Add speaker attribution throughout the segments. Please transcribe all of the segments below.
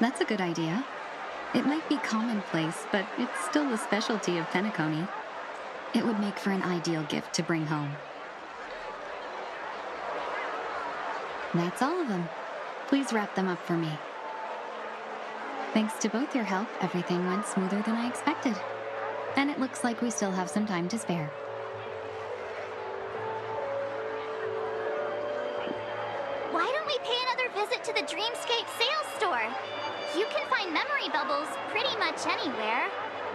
Speaker 1: That's a good idea. It might be commonplace, but it's still a specialty of Penacony. It would make for an ideal gift to bring home. That's all of them. Please wrap them up for me. Thanks to both your help, everything went smoother than I expected. And it looks like we still have some time to spare.
Speaker 2: Why don't we pay another visit to the Dreamscape sales store? You can find memory bubbles pretty much anywhere.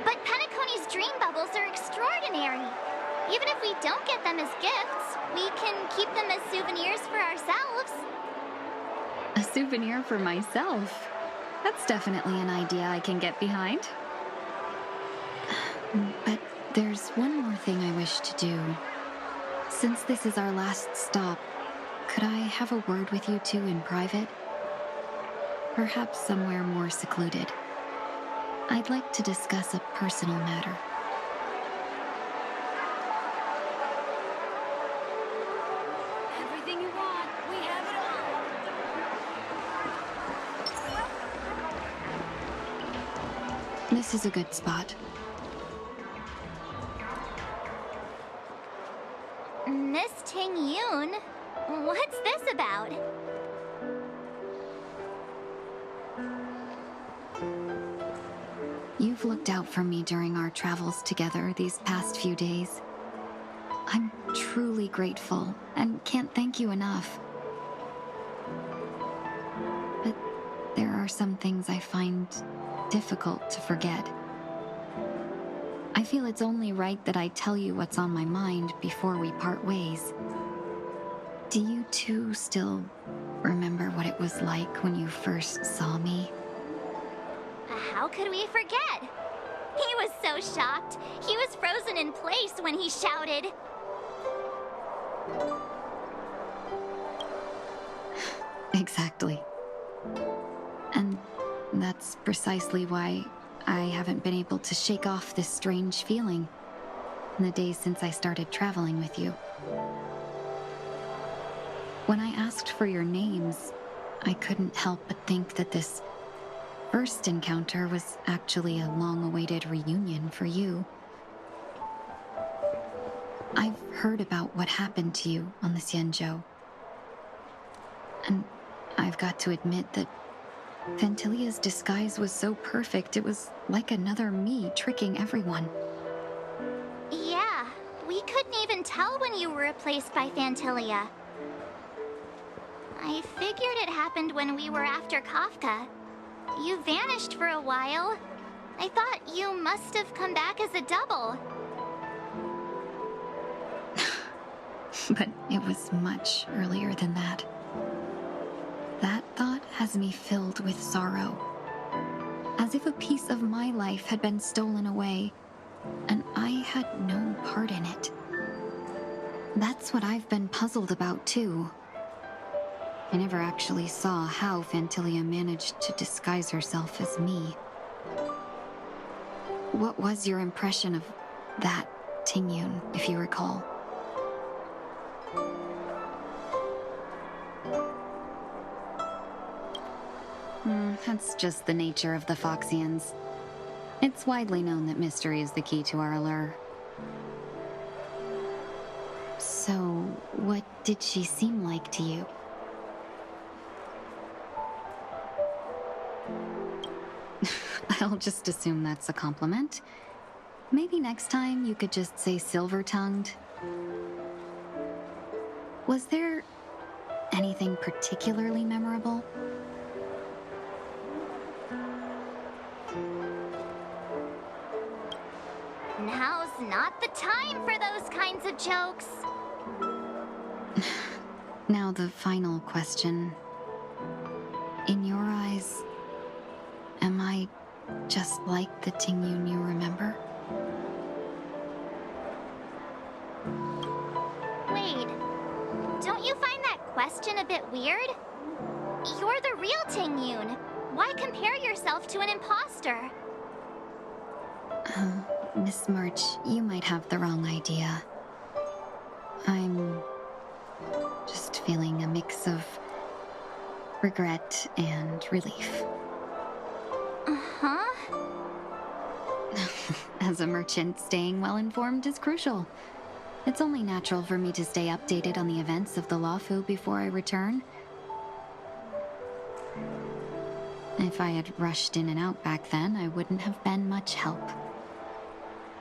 Speaker 2: But Penacony's dream bubbles are extraordinary. Even if we don't get them as gifts, we can keep them as souvenirs for ourselves.
Speaker 1: A souvenir for myself? That's definitely an idea I can get behind. But there's one more thing I wish to do. Since this is our last stop, could I have a word with you two in private? Perhaps somewhere more secluded. I'd like to discuss a personal matter.
Speaker 3: Everything you want, we have it all.
Speaker 1: This is a good spot.
Speaker 2: Miss Ting Yoon, what's this about?
Speaker 1: You've looked out for me during our travels together these past few days. I'm truly grateful and can't thank you enough. But there are some things I find difficult to forget. I feel it's only right that I tell you what's on my mind before we part ways. Do you two still remember what it was like when you first saw me?
Speaker 2: How could we forget? He was so shocked. He was frozen in place when he shouted.
Speaker 1: Exactly. And that's precisely why I haven't been able to shake off this strange feeling in the days since I started traveling with you. When I asked for your names, I couldn't help but think that this first encounter was actually a long-awaited reunion for you. I've heard about what happened to you on the Xianzhou. And I've got to admit that Phantilia's disguise was so perfect, it was like another me tricking everyone.
Speaker 2: Yeah, we couldn't even tell when you were replaced by Phantilia. I figured it happened when we were after Kafka. You vanished for a while. I thought you must have come back as a double.
Speaker 1: But it was much earlier than that. That thought has me filled with sorrow. As if a piece of my life had been stolen away, and I had no part in it. That's what I've been puzzled about, too. I never actually saw how Phantilia managed to disguise herself as me. What was your impression of that Tingyun, if you recall? That's just the nature of the Foxians. It's widely known that mystery is the key to our allure. So, what did she seem like to you? I'll just assume that's a compliment. Maybe next time you could just say silver-tongued. Was there anything particularly memorable?
Speaker 2: Now's not the time for those kinds of jokes.
Speaker 1: Now the final question. In your eyes, am I just like the Tingyun you remember?
Speaker 2: Wait, don't you find that question a bit weird? You're the real Tingyun. Why compare yourself to an imposter?
Speaker 1: Miss March, you might have the wrong idea. I'm just feeling a mix of regret and relief. As a merchant, staying well informed is crucial. It's only natural for me to stay updated on the events of the Lawfu before I return. If I had rushed in and out back then, I wouldn't have been much help.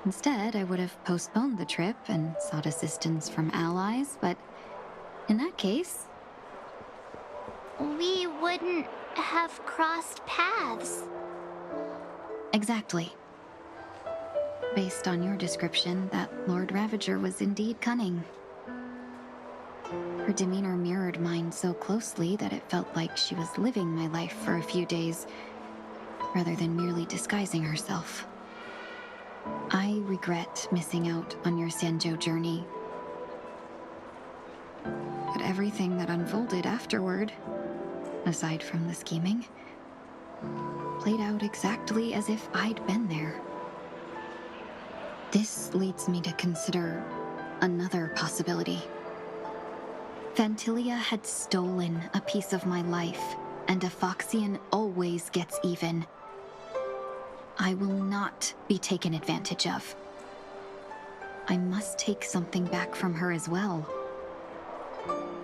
Speaker 1: Instead, I would have postponed the trip and sought assistance from allies, but in that case...
Speaker 2: We wouldn't have crossed paths.
Speaker 1: Exactly. Based on your description, that Lord Ravager was indeed cunning. Her demeanor mirrored mine so closely that it felt like she was living my life for a few days, rather than merely disguising herself. I regret missing out on your Senjo journey. But everything that unfolded afterward, aside from the scheming, played out exactly as if I'd been there. This leads me to consider another possibility. Phantilia had stolen a piece of my life, and a Foxian always gets even. I will not be taken advantage of. I must take something back from her as well.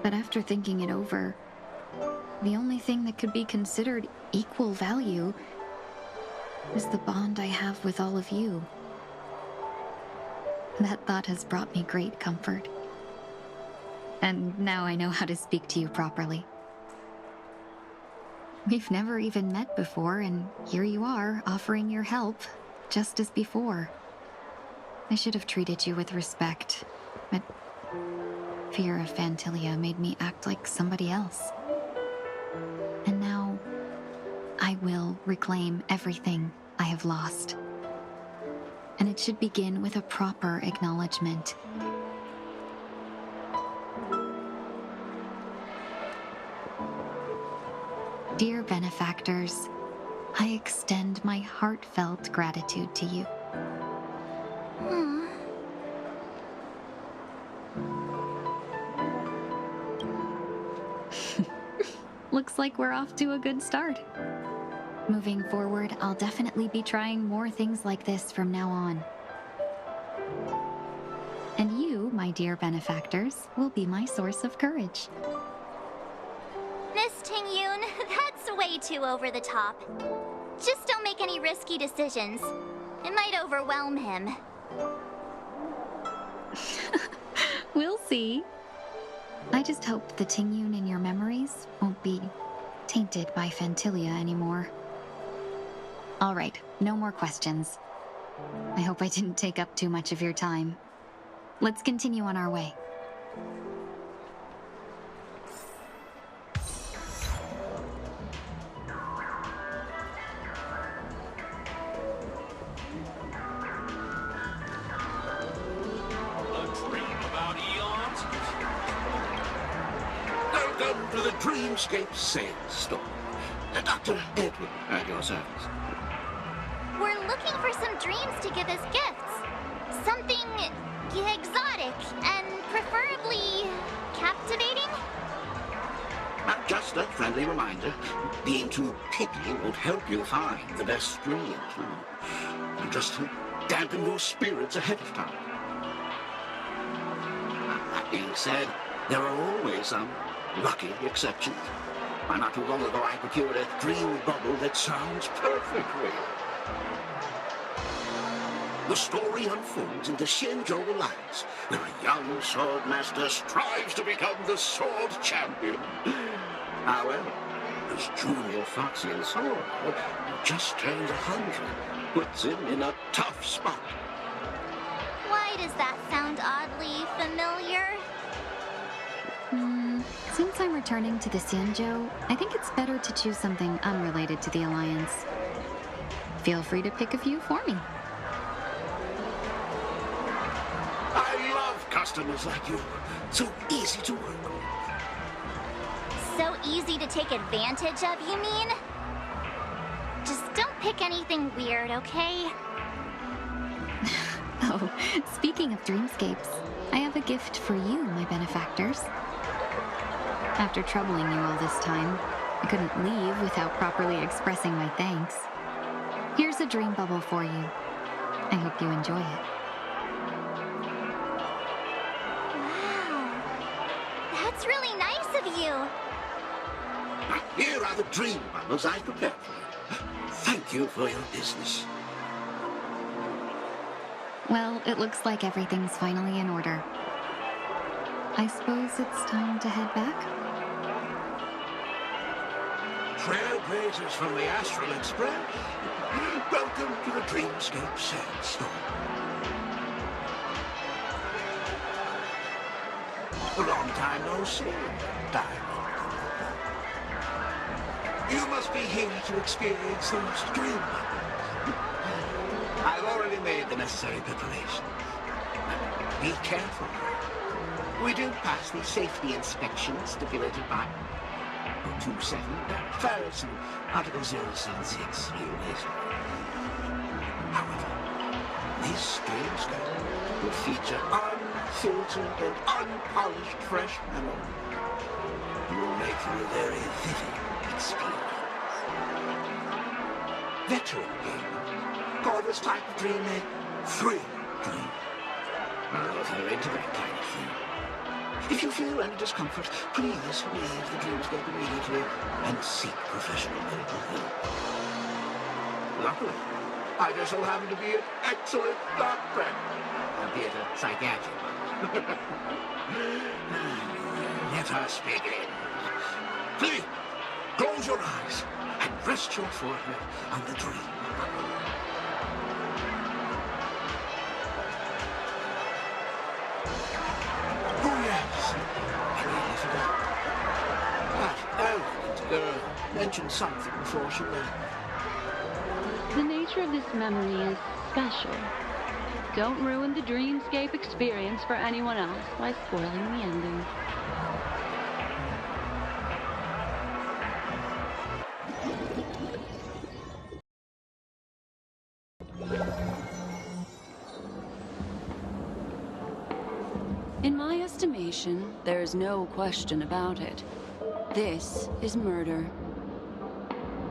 Speaker 1: But after thinking it over, the only thing that could be considered equal value is the bond I have with all of you. That thought has brought me great comfort. And now I know how to speak to you properly. We've never even met before, and here you are, offering your help, just as before. I should have treated you with respect, but fear of Phantilia made me act like somebody else. And now, I will reclaim everything I have lost. And it should begin with a proper acknowledgement. Dear benefactors, I extend my heartfelt gratitude to you. Looks like we're off to a good start. Moving forward, I'll definitely be trying more things like this from now on. And you, my dear benefactors, will be my source of courage.
Speaker 2: Miss Ting-Yoon, that's way too over the top. Just don't make any risky decisions. It might overwhelm him.
Speaker 1: We'll see. I just hope the Ting-Yoon in your memories won't be tainted by Phantilia anymore. All right, no more questions. I hope I didn't take up too much of your time. Let's continue on our way.
Speaker 4: Welcome to the Dreamscape Sales Store. Dr. Edwin at your service.
Speaker 2: We're looking for some dreams to give as gifts. Something exotic and preferably captivating.
Speaker 4: Just a friendly reminder, being too picky won't help you find the best dreams. Just to dampen your spirits ahead of time. That being said, there are always some lucky exceptions. Not too long ago, I procured a dream bubble that sounds perfect real. The story unfolds in the Shinjo Alliance, where a young sword master strives to become the sword champion. However, his junior Foxian sword, who just turned 100, puts him in a tough spot.
Speaker 2: Why does that sound oddly familiar?
Speaker 1: Since I'm returning to the Senjo, I think it's better to choose something unrelated to the Alliance. Feel free to pick a few for me.
Speaker 4: I love customers like you. So easy to work with.
Speaker 2: So easy to take advantage of, you mean? Just don't pick anything weird, okay?
Speaker 1: Oh, speaking of dreamscapes, I have a gift for you, my benefactors. After troubling you all this time, I couldn't leave without properly expressing my thanks. Here's a dream bubble for you. I hope you enjoy it.
Speaker 2: Wow. That's really nice of you.
Speaker 4: Here are the dream bubbles I prepared for you. Thank you for your business.
Speaker 1: Well, it looks like everything's finally in order. I suppose it's time to head back?
Speaker 4: Trailblazers from the Astral Express, welcome to the Dreamscape Sandstorm. A long time no see, Diamond. You must be here to experience those dream bubbles. I've already made the necessary preparations. Be careful. We do pass the safety inspection stipulated by 027 Ferris and Article 076 Railways. However, this Dreamscape will feature unfiltered and unpolished fresh memory. It will make for a very vivid experience. Veteran gamer call this type of dream a thrill dream. Well, if you're into that kind of thing. If you feel any discomfort, please leave the Dreamscape immediately and seek professional medical help. Luckily, I just so happen to be an excellent doctor, albeit a psychiatric one. Let us begin. Please, close your eyes and rest your forehead on the dream. Oh, yes. I nearly forgot. That elegant girl mentioned something before she left.
Speaker 5: The nature of this memory is special. Don't ruin the Dreamscape experience for anyone else by spoiling the ending. In my estimation, there's no question about it. This is murder.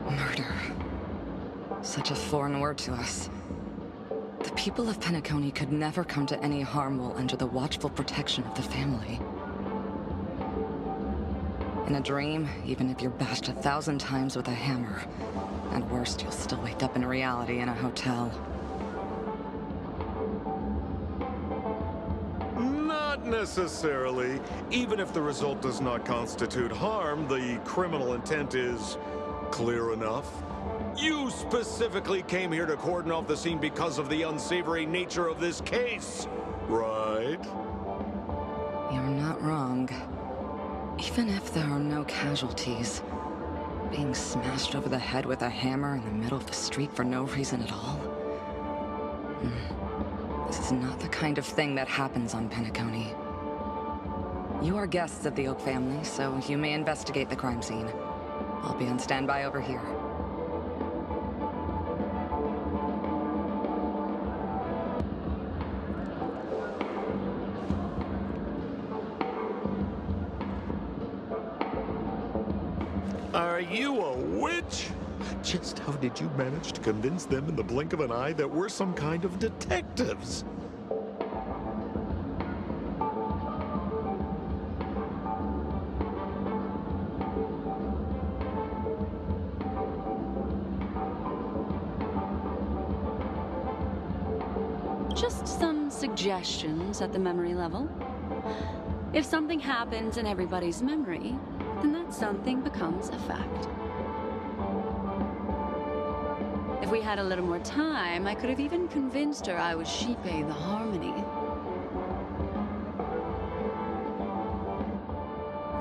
Speaker 6: Murder. Such a foreign word to us. The people of Penacony could never come to any harm while under the watchful protection of the family. In a dream, even if you're bashed 1,000 times with a hammer, at worst, you'll still wake up in reality in a hotel.
Speaker 7: Not necessarily. Even if the result does not constitute harm, the criminal intent is clear enough. You specifically came here to cordon off the scene because of the unsavory nature of this case, right?
Speaker 6: You're not wrong. Even if there are no casualties, being smashed over the head with a hammer in the middle of the street for no reason at all? This is not the kind of thing that happens on Penacony. You are guests of the Oak family, so you may investigate the crime scene. I'll be on standby over here.
Speaker 7: Are you a witch? Just how did you manage to convince them in the blink of an eye that we're some kind of detectives?
Speaker 5: Just some suggestions at the memory level. If something happens in everybody's memory, then that something becomes a fact. If we had a little more time, I could have even convinced her I was Sheepe the Harmony.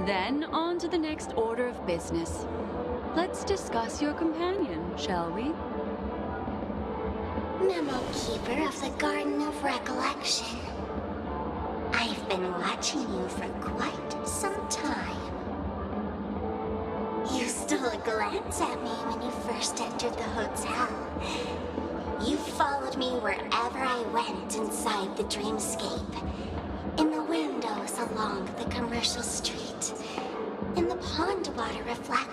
Speaker 5: Then, on to the next order of business. Let's discuss your companion, shall we?
Speaker 2: Memo Keeper of the Garden of Recollection. I've been watching you for quite some time. You stole a glance at me when you first entered the hotel. You followed me wherever I went inside the dreamscape. In the windows along the commercial street. In the pond water reflection.